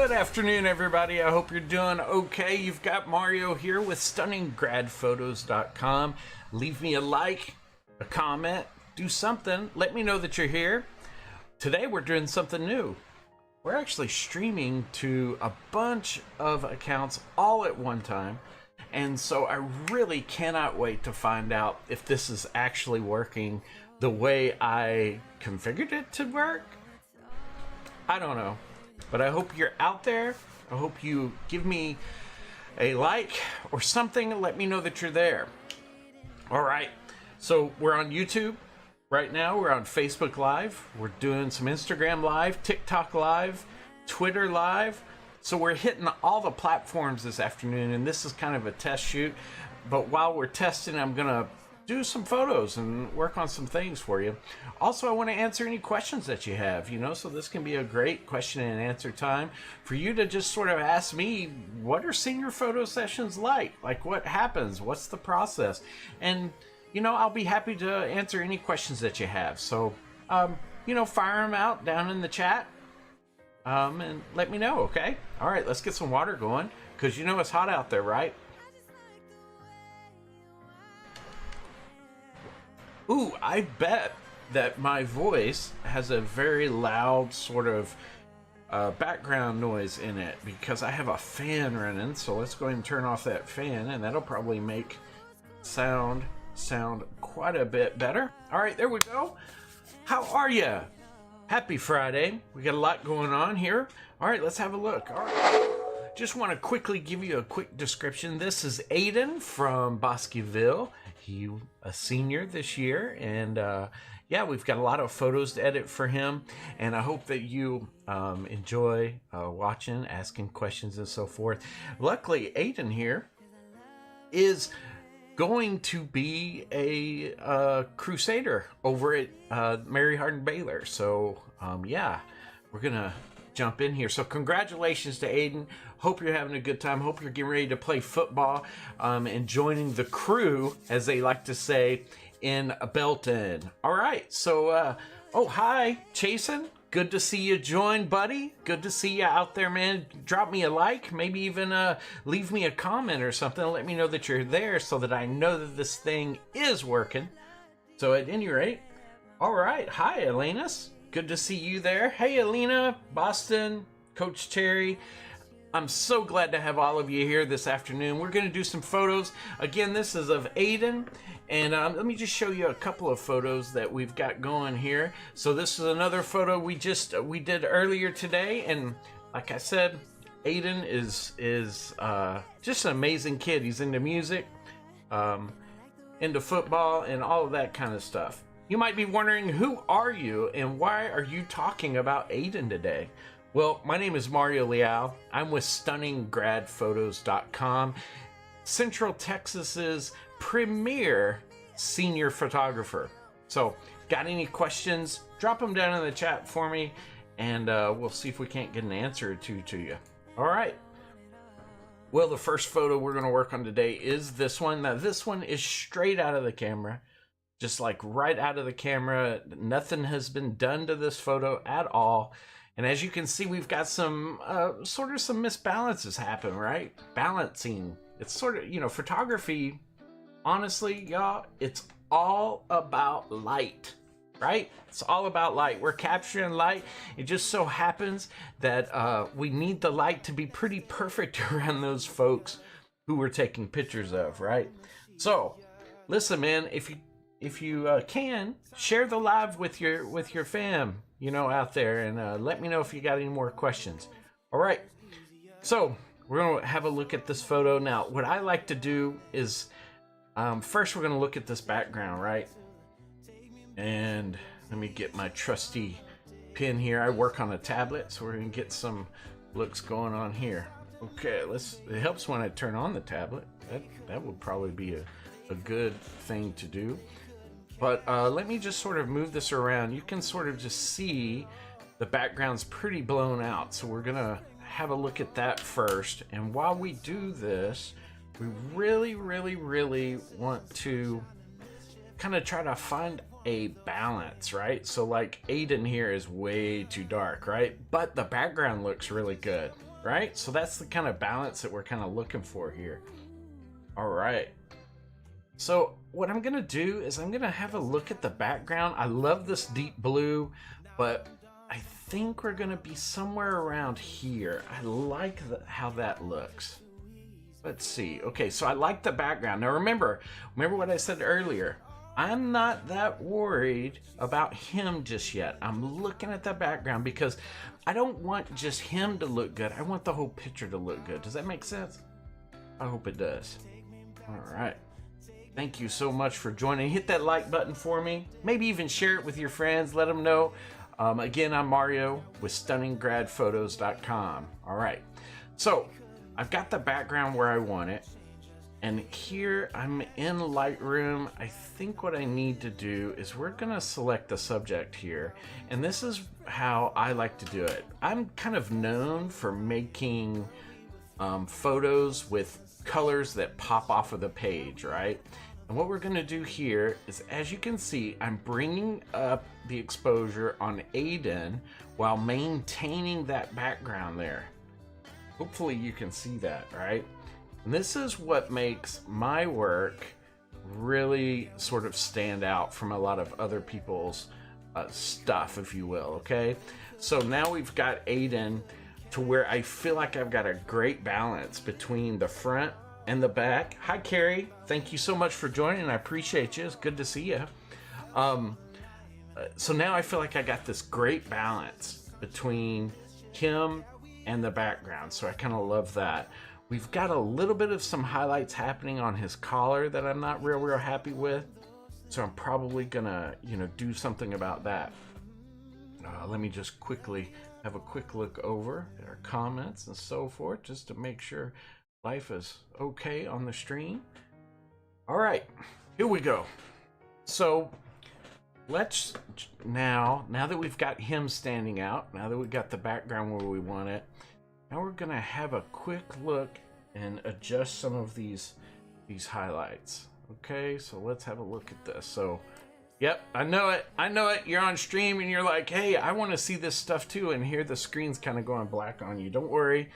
Good afternoon, everybody. I hope you're doing okay. You've got Mario here with StunningGradPhotos.com. Leave me a like, a comment, do something. Let me know that you're here. Today we're doing something new. We're actually streaming to a bunch of accounts all at one time. And so I really cannot wait to find out if this is actually working the way I configured it to work. I don't know. But I hope you're out there. I hope you give me a like or something. Let me know that you're there. All right. So we're on YouTube right now. We're on Facebook Live. We're doing some Instagram Live, TikTok Live, Twitter Live. So we're hitting all the platforms this afternoon, and this is kind of a test shoot. But while we're testing, I'm going to do some photos and work on some things for you. Also, I want to answer any questions that you have, so this can be a great question and answer time for you to just sort of ask me, what are senior photo sessions like? Like, what happens? What's the process? And, I'll be happy to answer any questions that you have. So, fire them out down in the chat and let me know, okay? All right, let's get some water going because it's hot out there, right? Ooh, I bet that my voice has a very loud sort of background noise in it because I have a fan running. So let's go ahead and turn off that fan, and that'll probably make sound quite a bit better. All right, there we go. How are you? Happy Friday. We got a lot going on here. All right, let's have a look. All right. Just want to quickly give you a quick description. This is Aiden from Bosqueville. He's a senior this year, and yeah, we've got a lot of photos to edit for him, and I hope that you enjoy watching, asking questions, and so forth. Luckily, Aiden here is going to be a crusader over at Mary Hardin Baylor, so yeah, we're gonna jump in here. So congratulations to Aiden. Hope you're having a good time. Hope you're getting ready to play football and joining the crew, as they like to say, in Belton. All right. So, oh, hi, Chasen. Good to see you join, buddy. Good to see you out there, man. Drop me a like. Maybe even leave me a comment or something. Let me know that you're there so that I know that this thing is working. So at any rate, all right. Hi, Elenas. Good to see you there. Hey, Alina, Boston, Coach Terry. I'm so glad to have all of you here this afternoon. We're going to do some photos. Again, this is of Aiden. And let me just show you a couple of photos that we've got going here. So this is another photo we did earlier today. And like I said, Aiden is just an amazing kid. He's into music, into football, and all of that kind of stuff. You might be wondering, who are you and why are you talking about Aiden today? Well, my name is Mario Leal. I'm with StunningGradPhotos.com, Central Texas's premier senior photographer. So, got any questions? Drop them down in the chat for me, and we'll see if we can't get an answer or two to you. All right. Well, the first photo we're going to work on today is this one. Now, this one is straight out of the camera. Just like right out of the camera. Nothing has been done to this photo at all. And as you can see, we've got some sort of some misbalances happen, right? Balancing. It's sort of, photography, honestly, y'all, it's all about light, right? It's all about light. We're capturing light. It just so happens that we need the light to be pretty perfect around those folks who we're taking pictures of, right? So, listen, man, if you can, share the live with your fam, out there, and let me know if you got any more questions. All right, so we're gonna have a look at this photo now. What I like to do is first we're gonna look at this background, right? And let me get my trusty pen here. I work on a tablet, so we're gonna get some looks going on here. Okay, it helps when I turn on the tablet. That would probably be a good thing to do. But let me just sort of move this around. You can sort of just see the background's pretty blown out. So we're gonna have a look at that first. And while we do this, we really, really, really want to kind of try to find a balance, right? So like Aiden here is way too dark, right? But the background looks really good. right? So that's the kind of balance that we're kind of looking for here. All right. So what I'm gonna do is I'm gonna have a look at the background. I love this deep blue, but I think we're gonna be somewhere around here. I like how that looks. Let's see. Okay, so I like the background. Now remember what I said earlier. I'm not that worried about him just yet. I'm looking at the background because I don't want just him to look good. I want the whole picture to look good. Does that make sense? I hope it does. All right. Thank you so much for joining. Hit that like button for me. Maybe even share it with your friends. Let them know. Again, I'm Mario with StunningGradPhotos.com. All right. So I've got the background where I want it. And here I'm in Lightroom. I think what I need to do is we're going to select the subject here. And this is how I like to do it. I'm kind of known for making photos with colors that pop off of the page, right? And what we're going to do here is, as you can see, I'm bringing up the exposure on Aiden while maintaining that background there. Hopefully you can see that, right? And this is what makes my work really sort of stand out from a lot of other people's stuff, if you will, okay? So now we've got Aiden to where I feel like I've got a great balance between the front and the back. Hi, Carrie. Thank you so much for joining. I appreciate you. It's good to see you. So now I feel like I got this great balance between him and the background. So I kind of love that. We've got a little bit of some highlights happening on his collar that I'm not real happy with. So I'm probably gonna, do something about that. Let me just quickly have a quick look over at our comments and so forth, just to make sure life is okay on the stream. All right, here we go. So let's now that we've got him standing out, now that we've got the background where we want it, now we're gonna have a quick look and adjust some of these highlights. Okay, so let's have a look at this. So yep, I know it. You're on stream and you're like, hey, I want to see this stuff too, and here the screen's kind of going black on you. Don't worry.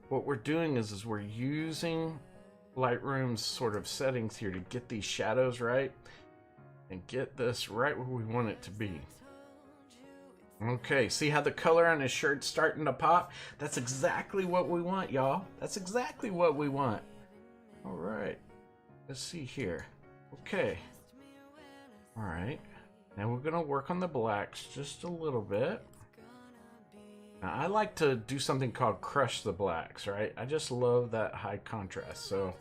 What we're doing is we're using Lightroom's sort of settings here to get these shadows right and get this right where we want it to be. Okay, see how the color on his shirt's starting to pop? That's exactly what we want, y'all. That's exactly what we want. All right, let's see here. Okay. All right, now we're gonna work on the blacks just a little bit. Now, I like to do something called crush the blacks, right? I just love that high contrast. So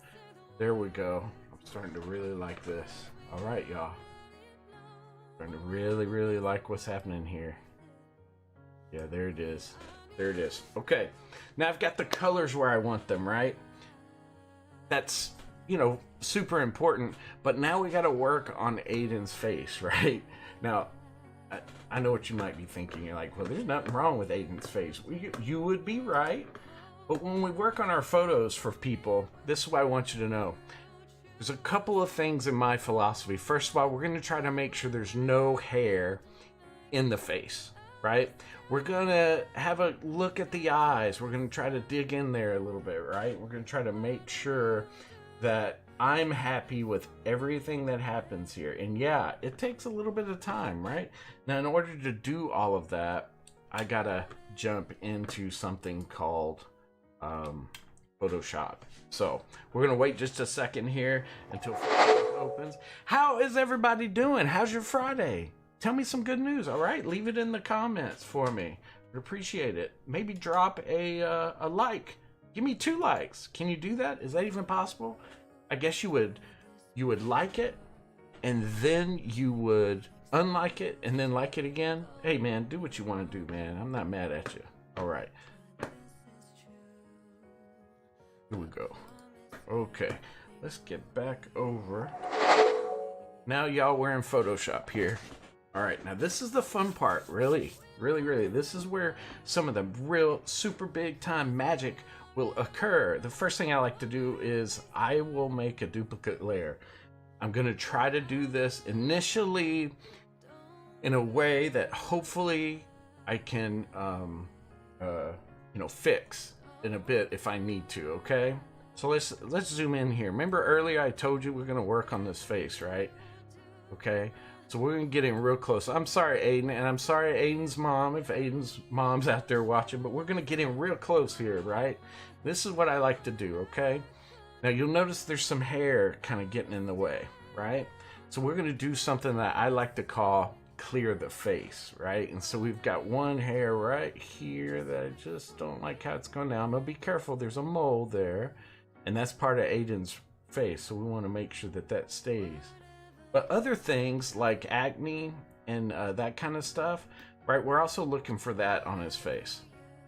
there we go. I'm starting to really like this. All right, y'all. Starting to really like what's happening here. Yeah, there it is. There it is. Okay, now I've got the colors where I want them, right? That's, super important. But now we got to work on Aiden's face, right? Now, I know what you might be thinking. You're like, well, there's nothing wrong with Aiden's face. You would be right. But when we work on our photos for people, this is what I want you to know. There's a couple of things in my philosophy. First of all, we're going to try to make sure there's no hair in the face, right? We're going to have a look at the eyes. We're going to try to dig in there a little bit, right? We're going to try to make sure that I'm happy with everything that happens here. And yeah, it takes a little bit of time, right? Now, in order to do all of that, I gotta jump into something called Photoshop. So we're gonna wait just a second here until Photoshop opens. How is everybody doing? How's your Friday? Tell me some good news, all right? Leave it in the comments for me. I'd appreciate it. Maybe drop a like. Give me 2 likes. Can you do that? Is that even possible? I guess you would like it, and then you would unlike it, and then like it again. Hey, man, do what you want to do, man. I'm not mad at you. All right. Here we go. Okay, let's get back over. Now, y'all, we're in Photoshop here. All right, now this is the fun part, really. This is where some of the real super big time magic will occur. The first thing I like to do is I will make a duplicate layer. I'm gonna try to do this initially in a way that hopefully I can, fix in a bit if I need to, okay? So let's zoom in here. Remember earlier I told you we're gonna work on this face, right? Okay, so we're gonna get in real close. I'm sorry, Aiden, and I'm sorry, Aiden's mom, if Aiden's mom's out there watching, but we're gonna get in real close here, right? This is what I like to do, okay? Now you'll notice there's some hair kind of getting in the way, right? So we're gonna do something that I like to call clear the face, right? And so we've got one hair right here that I just don't like how it's going down. I'm gonna be careful, there's a mole there, and that's part of Aiden's face, so we want to make sure that that stays. But other things like acne and that kind of stuff, right, we're also looking for that on his face.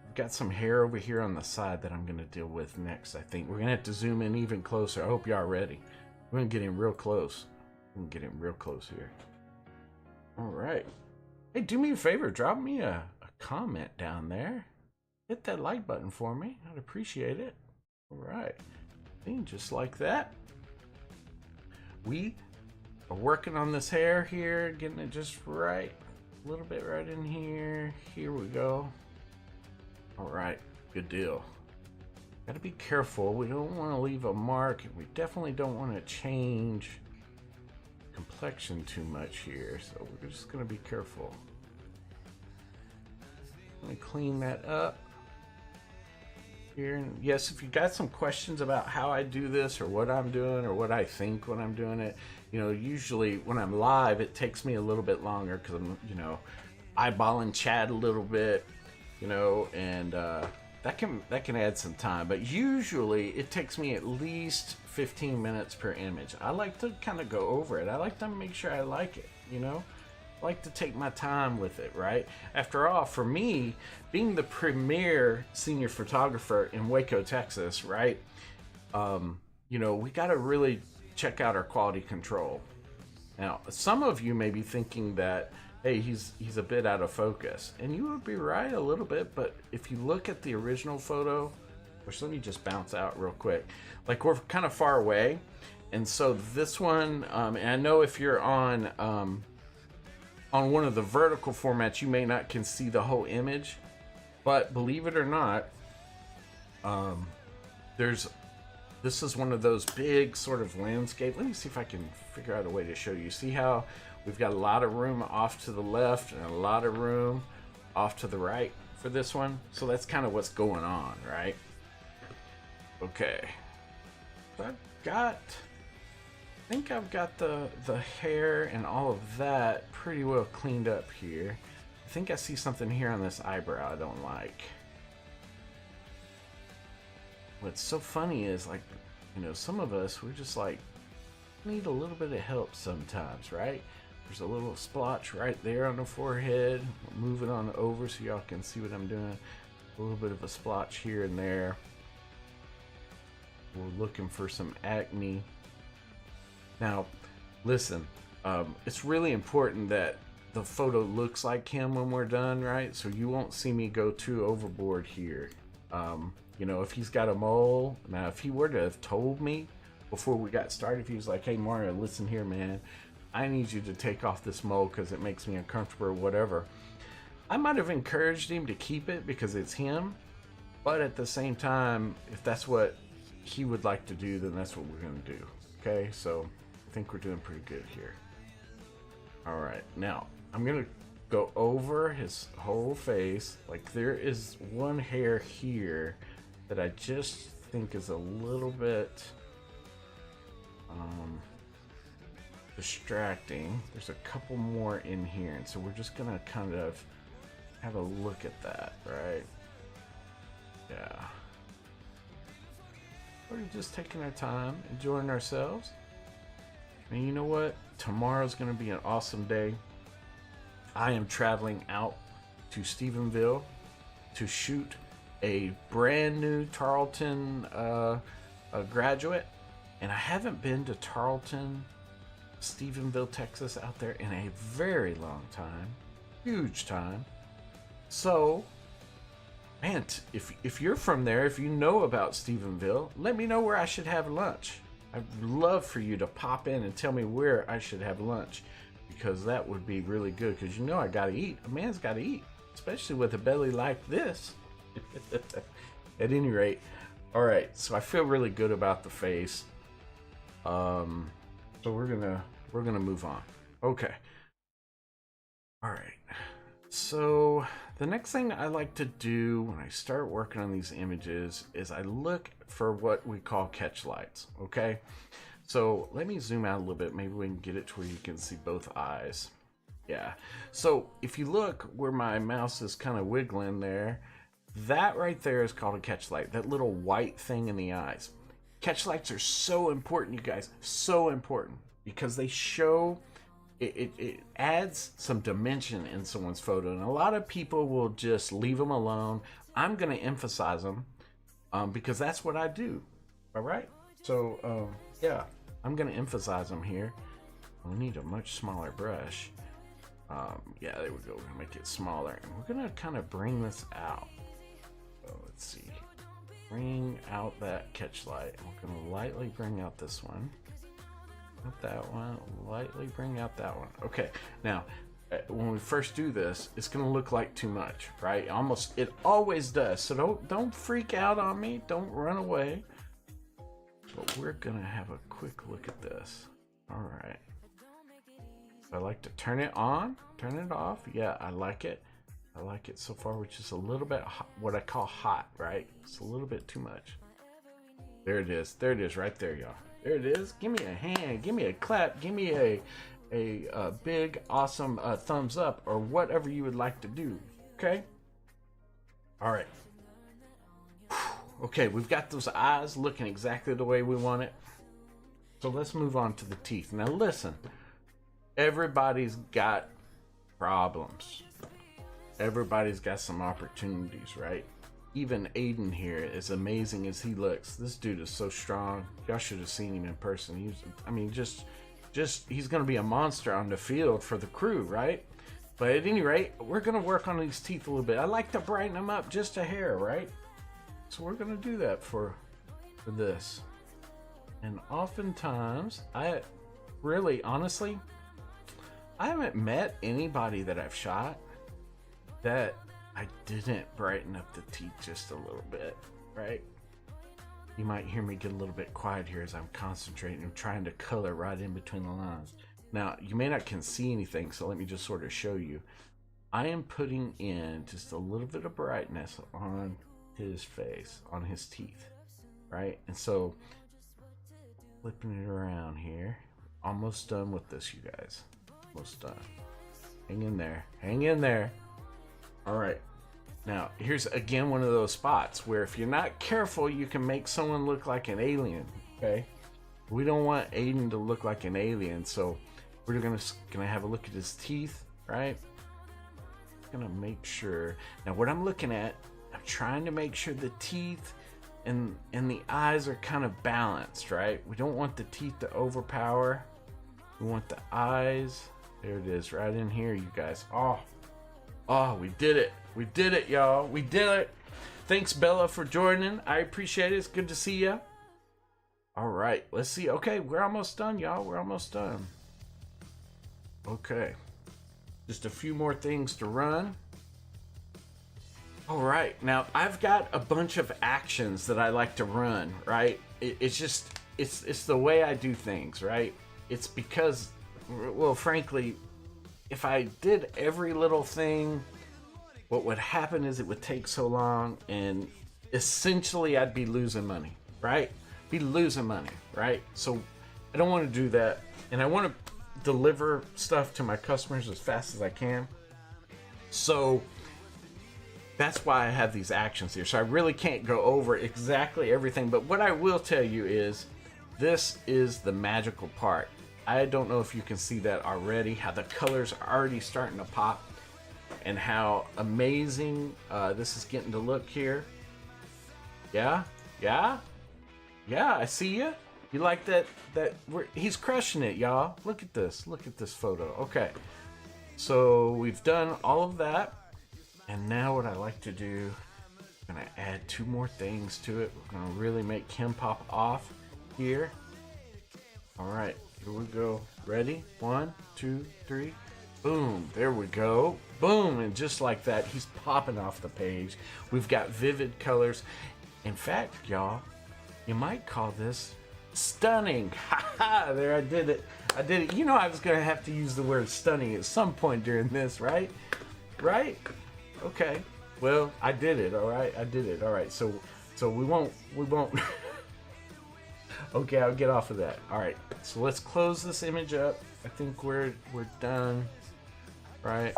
We've got some hair over here on the side that I'm going to deal with next, I think. We're going to have to zoom in even closer. I hope y'all are ready. We're going to get in real close. We're going to get in real close here. All right. Hey, do me a favor. Drop me a comment down there. Hit that like button for me. I'd appreciate it. All right. Just like that. We are working on this hair here, getting it just right. A little bit right in here. Here we go. All right, good deal. Gotta be careful. We don't want to leave a mark. We definitely don't want to change complexion too much here. So we're just gonna be careful. Let me clean that up. Here. And yes, if you got some questions about how I do this or what I'm doing or what I think when I'm doing it, usually when I'm live it takes me a little bit longer because I'm eyeballing chat a little bit, and that can add some time, but usually it takes me at least 15 minutes per image. I like to kind of go over it. I like to make sure I like it, I like to take my time with it, right? After all, for me, being the premier senior photographer in Waco, Texas, right? We got to really check out our quality control. Now, some of you may be thinking that, hey, he's a bit out of focus, and you would be right a little bit. But if you look at the original photo, which let me just bounce out real quick, like we're kind of far away, and so this one, and I know if you're on one of the vertical formats, you may not can see the whole image, but believe it or not, this is one of those big sort of landscape. Let me see if I can figure out a way to show you. See how we've got a lot of room off to the left and a lot of room off to the right for this one? So that's kind of what's going on, right? Okay. So I think I've got the hair and all of that pretty well cleaned up here. I think I see something here on this eyebrow I don't like. What's so funny is, like, some of us, we're just like, need a little bit of help sometimes, right? There's a little splotch right there on the forehead. We'll move it on over so y'all can see what I'm doing. A little bit of a splotch here and there. We're looking for some acne. Now, listen, it's really important that the photo looks like him when we're done, right? So you won't see me go too overboard here. If he's got a mole, now if he were to have told me before we got started, if he was like, hey Mario, listen here, man, I need you to take off this mole because it makes me uncomfortable or whatever, I might have encouraged him to keep it because it's him. But at the same time, if that's what he would like to do, then that's what we're going to do. Okay, so I think we're doing pretty good here. All right, now I'm going to go over his whole face. Like, there is one hair here that I just think is a little bit distracting. There's a couple more in here, and so we're just gonna kind of have a look at that, right? Yeah. We're just taking our time, enjoying ourselves. And you know what? Tomorrow's gonna be an awesome day. I am traveling out to Stephenville to shoot a brand new Tarleton graduate, and I haven't been to Tarleton, Stephenville, Texas out there in a very long time, huge time. So, man, if you're from there, if you know about Stephenville, let me know where I should have lunch. I'd love for you to pop in and tell me where I should have lunch, because that would be really good, because I gotta eat. A man's gotta eat, especially with a belly like this. At any rate, all right. So I feel really good about the face. So we're gonna move on. Okay. All right. So the next thing I like to do when I start working on these images is I look for what we call catch lights. Okay. So let me zoom out a little bit. Maybe we can get it to where you can see both eyes. Yeah. So if you look where my mouse is kind of wiggling there, that right there is called a catch light. That little white thing in the eyes. Catch lights are so important, you guys. So important because they show it adds some dimension in someone's photo, and a lot of people will just leave them alone. I'm going to emphasize them because that's what I do. All right. So yeah, I'm going to emphasize them here. We need a much smaller brush. Yeah, there we go. We're gonna make it smaller, and we're gonna kind of bring this out. So let's see, bring out that catch light. We're gonna lightly bring out this one, not that one. Lightly bring out that one. Okay. Now, when we first do this, it's gonna look like too much, right? It always does. So don't freak out on me. Don't run away. But we're gonna have a quick look at this. All right. I like to turn it on, turn it off. Yeah, I like it. I like it so far, which is a little bit hot, what I call hot, right? It's a little bit too much. There it is. There it is right there, y'all. There it is. Give me a hand. Give me a clap. Give me a big, awesome thumbs up or whatever you would like to do. Okay? All right. Okay, we've got those eyes looking exactly the way we want it. So let's move on to the teeth. Now listen. Everybody's got problems. Everybody's got some opportunities, right? Even Aiden here, as amazing as he looks, this dude is so strong. Y'all should have seen him in person. He's gonna be a monster on the field for the crew, right? But at any rate, we're gonna work on these teeth a little bit. I like to brighten them up just a hair, right? So we're gonna do that for this. And oftentimes, honestly, I haven't met anybody that I've shot that I didn't brighten up the teeth just a little bit, right? You might hear me get a little bit quiet here as I'm concentrating and trying to color right in between the lines. Now, you may not can see anything, so let me just sort of show you. I am putting in just a little bit of brightness on his face, on his teeth, right? And so, flipping it around here. Almost done with this, you guys. Almost done. Hang in there. Hang in there. All right. Now, here's again one of those spots where if you're not careful, you can make someone look like an alien, okay? We don't want Aiden to look like an alien, so we're gonna have a look at his teeth, right? Gonna make sure. Now, what I'm looking at, I'm trying to make sure the teeth and the eyes are kind of balanced, right? We don't want the teeth to overpower. We want the eyes. There it is, right in here, you guys. Oh, we did it. We did it, y'all. We did it. Thanks, Bella, for joining. I appreciate it. It's good to see you. All right, let's see. Okay, we're almost done, y'all. We're almost done. Okay. Just a few more things to run. All right, now I've got a bunch of actions that I like to run, right? It's the way I do things, right? It's because, well, frankly, if I did every little thing, what would happen is it would take so long, and essentially I'd be losing money, right? Be losing money, right? So I don't want to do that, and I want to deliver stuff to my customers as fast as I can. So that's why I have these actions here. So I really can't go over exactly everything, but what I will tell you is this is the magical part. I don't know if you can see that already, how the colors are already starting to pop and how amazing this is getting to look here. Yeah, I see you. You like that? He's crushing it, y'all. Look at this photo. Okay, so we've done all of that, and now what I like to do, I'm gonna add two more things to it. We're gonna really make him pop off here. All right. Here we go. Ready? 1, 2, 3. Boom, there we go. Boom, and just like that, he's popping off the page. We've got vivid colors. In fact, y'all, you might call this stunning. Ha, there, I did it. I did it. You know I was going to have to use the word stunning at some point during this, right? Right? Okay. Well, I did it, all right? I did it. All right. So we won't Okay, I'll get off of that. All right. So let's close this image up. I think we're done. Right?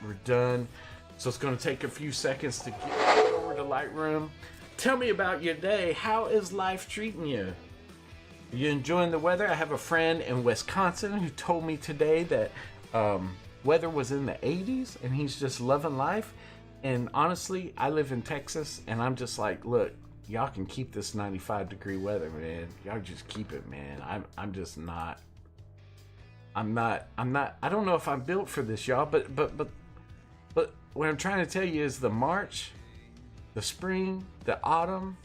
We're done. So it's going to take a few seconds to get over to Lightroom. Tell me about your day. How is life treating you? Are you enjoying the weather? I have a friend in Wisconsin who told me today that weather was in the 80s and he's just loving life. And honestly, I live in Texas and I'm just like, look, y'all can keep this 95-degree weather, man. Y'all just keep it, man. I'm just not. I'm not. I don't know if I'm built for this, y'all. But what I'm trying to tell you is the March, the spring, the autumn,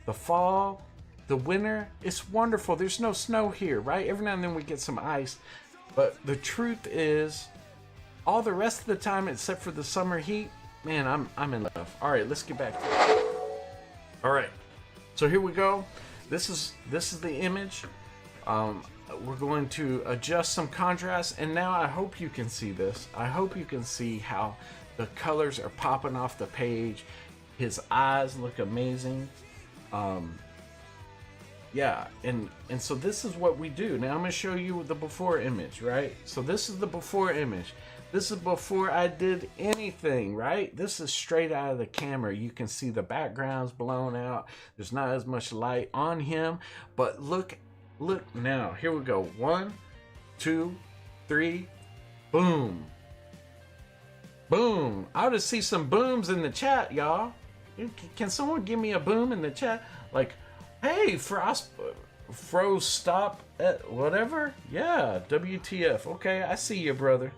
the fall, the winter. It's wonderful. There's no snow here, right? Every now and then we get some ice, but the truth is, all the rest of the time, except for the summer heat, man, I'm in love. All right, let's get back to it. All right, so here we go. This is the image. We're going to adjust some contrast, and now I hope you can see this. I hope you can see how the colors are popping off the page. His eyes look amazing. Yeah, and so this is what we do. Now I'm going to show you the before image, right? So this is the before image. This is before I did anything, right? This is straight out of the camera. You can see the background's blown out. There's not as much light on him, but look now. Here we go. 1, 2, 3, boom. Boom. I ought to see some booms in the chat, y'all. Can someone give me a boom in the chat? Like, hey, Fro stop at whatever? Yeah, WTF. Okay, I see you, brother.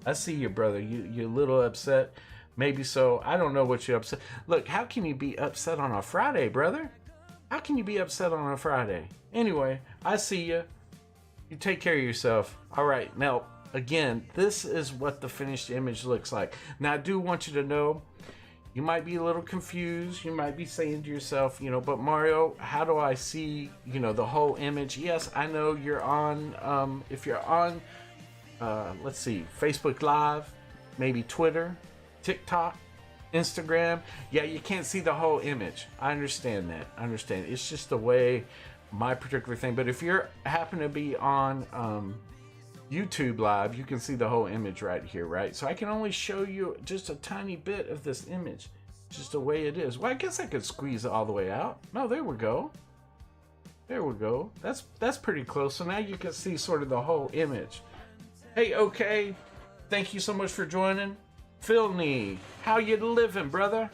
I see you, brother. You're a little upset. Maybe so. I don't know what you're upset. Look, how can you be upset on a Friday, brother? How can you be upset on a Friday? Anyway, I see you. You take care of yourself. All right. Now, again, this is what the finished image looks like. Now, I do want you to know, you might be a little confused. You might be saying to yourself, but Mario, how do I see, the whole image? Yes, I know you're on, if you're on, let's see, Facebook Live, maybe Twitter, TikTok, Instagram. Yeah, you can't see the whole image. I understand that. I understand. It's just the way my particular thing. But if you're happen to be on YouTube Live, you can see the whole image right here, right? So I can only show you just a tiny bit of this image, just the way it is. Well, I guess I could squeeze it all the way out. No, there we go. There we go. That's pretty close. So now you can see sort of the whole image. Hey, okay. Thank you so much for joining. Philney, how you living, brother?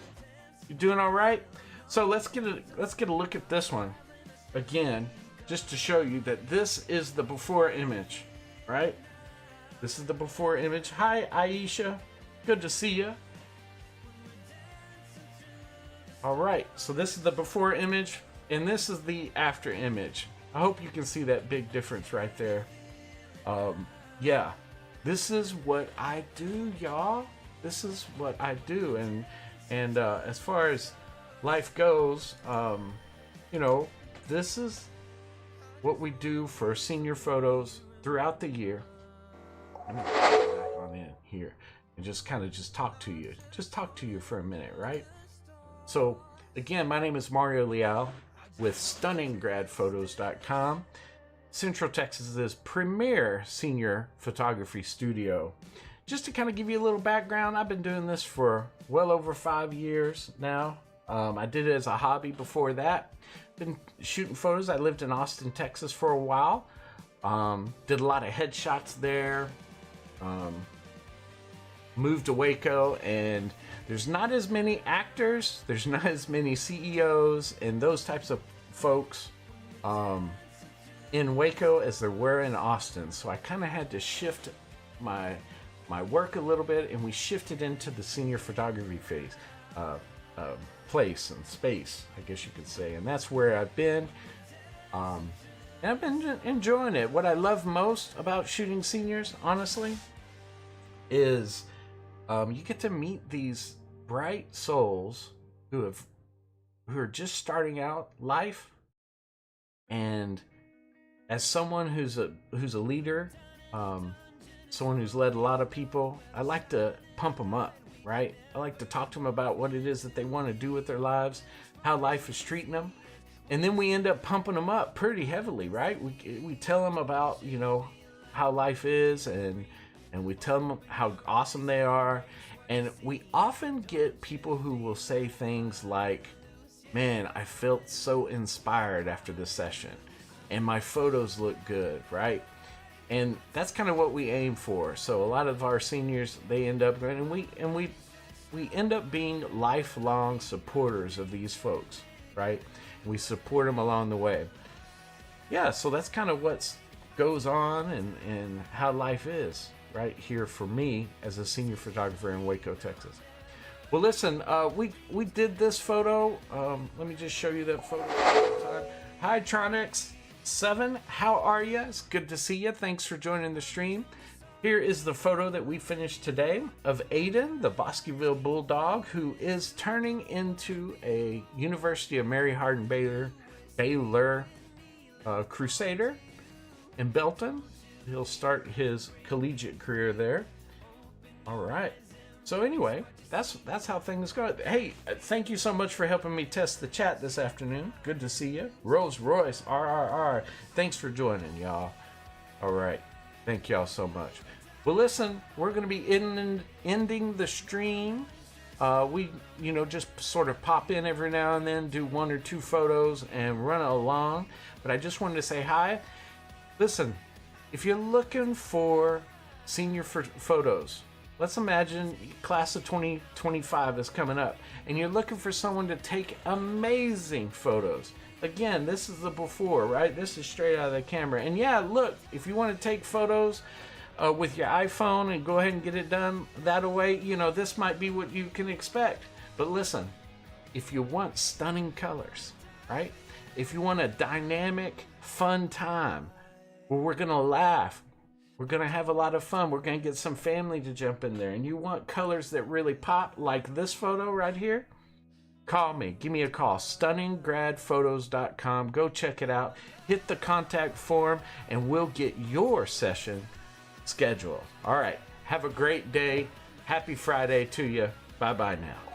You doing all right? So let's get a look at this one again, just to show you that this is the before image, right? This is the before image. Hi, Aisha. Good to see you. All right. So this is the before image, and this is the after image. I hope you can see that big difference right there. Yeah, this is what I do, y'all. This is what I do, and as far as life goes, this is what we do for senior photos throughout the year. I'm gonna go back on in here and just talk to you for a minute, right? So again, my name is Mario Leal with StunningGradPhotos.com, Central Texas's premier senior photography studio. Just to kind of give you a little background, I've been doing this for well over 5 years now. I did it as a hobby before that. Been shooting photos. I lived in Austin, Texas for a while. Did a lot of headshots there. Moved to Waco, and there's not as many actors, there's not as many CEOs and those types of folks in Waco as there were in Austin. So I kind of had to shift my work a little bit, and we shifted into the senior photography phase, place and space, I guess you could say, and that's where I've been. And I've been enjoying it. What I love most about shooting seniors, honestly, is you get to meet these bright souls who are just starting out life. And as someone who's a leader, someone who's led a lot of people, I like to pump them up, right? I like to talk to them about what it is that they want to do with their lives, how life is treating them. And then we end up pumping them up pretty heavily, right? We tell them about, how life is, and we tell them how awesome they are. And we often get people who will say things like, man, I felt so inspired after this session, and my photos look good, right? And that's kind of what we aim for. So a lot of our seniors, they end up going, and we end up being lifelong supporters of these folks, right? We support them along the way. Yeah, so that's kind of what goes on and how life is right here for me as a senior photographer in Waco, Texas. Well, listen, we did this photo. Let me just show you that photo. Hi, Tronics7. How are you? It's good to see you. Thanks for joining the stream. Here is the photo that we finished today of Aiden, the Bosqueville Bulldog, who is turning into a University of Mary Hardin Baylor Crusader in Belton. He'll start his collegiate career there. All right. So anyway, that's how things go. Hey, thank you so much for helping me test the chat this afternoon. Good to see you. Rolls Royce, RRR. Thanks for joining, y'all. All right. Thank y'all so much. Well, listen, we're going to be ending the stream. We, just sort of pop in every now and then, do 1 or 2 photos and run along. But I just wanted to say hi. Listen, if you're looking for senior photos, let's imagine class of 2025 is coming up, and you're looking for someone to take amazing photos. Again, this is the before, right? This is straight out of the camera. And yeah, look, if you want to take photos with your iPhone and go ahead and get it done that way, this might be what you can expect. But listen, if you want stunning colors, right? If you want a dynamic, fun time where we're going to laugh, we're going to have a lot of fun, we're going to get some family to jump in there, and you want colors that really pop, like this photo right here, call me. Give me a call. StunningGradPhotos.com. Go check it out. Hit the contact form, and we'll get your session scheduled. All right. Have a great day. Happy Friday to you. Bye-bye now.